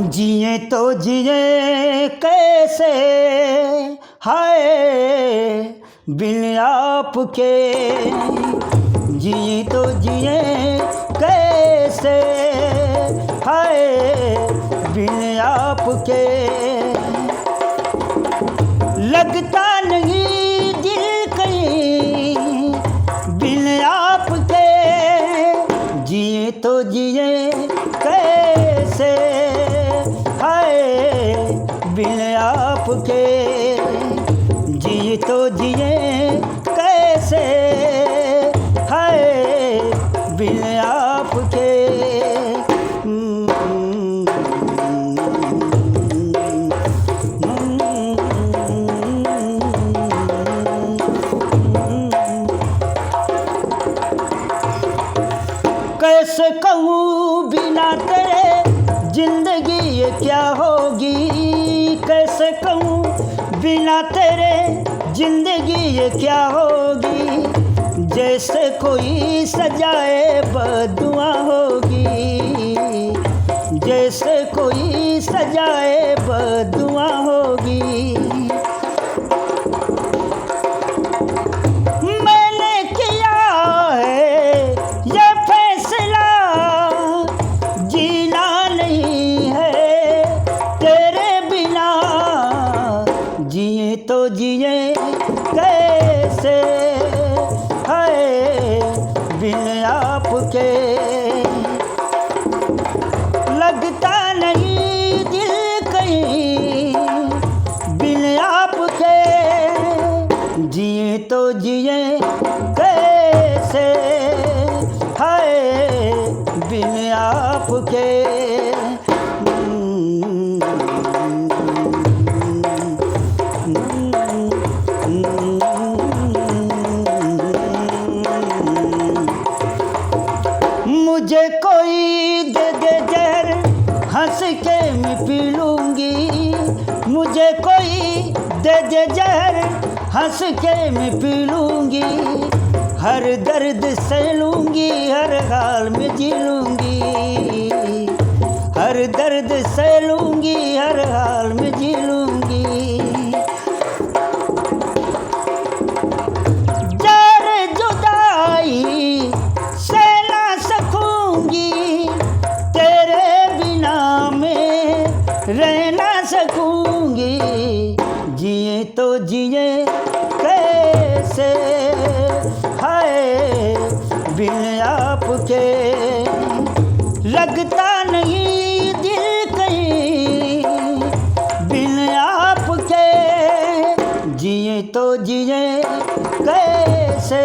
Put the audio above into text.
जिए तो जिए कैसे हाय बिन आपके, जिए तो जिए कैसे हाय बिन आपके। लगता नहीं दिल कहीं बिन आपके, जिए तो जिए कैसे हाय बिन आपके। जिए तो जिए कैसे हाय बिन आपके। कैसे कहूँ बिना तेरे जिंदगी ये क्या होगी, कैसे कहूँ बिना तेरे जिंदगी ये क्या होगी। जैसे कोई सजाए बदुआ होगी, जैसे कोई सजाए बदुआ होगी। मैंने किया है ये फैसला, जीना नहीं है तेरे बिना। जिए तो जिए कैसे हाय बिन आपके। लगता नहीं दिल कहीं बिन आपके, जिए तो जिए कैसे हाय बिन आपके। मुझे कोई दे दे जहर हंस के मैं पी लूँगी, मुझे कोई दे दे जहर हंस के मैं पी लूँगी। हर दर्द सह लूँगी हर हाल में जी लूँगी, हर दर्द सह लूँगी हर हाल में जी लूँगी। जार जुदाई सह ना सकूँगी, तेरे बिना मैं रह ना सकूँगी। जिए तो जिए कैसे हाय बिन आपके। लगता नहीं दिल कहीं बिन आपके, जिए तो जिए कैसे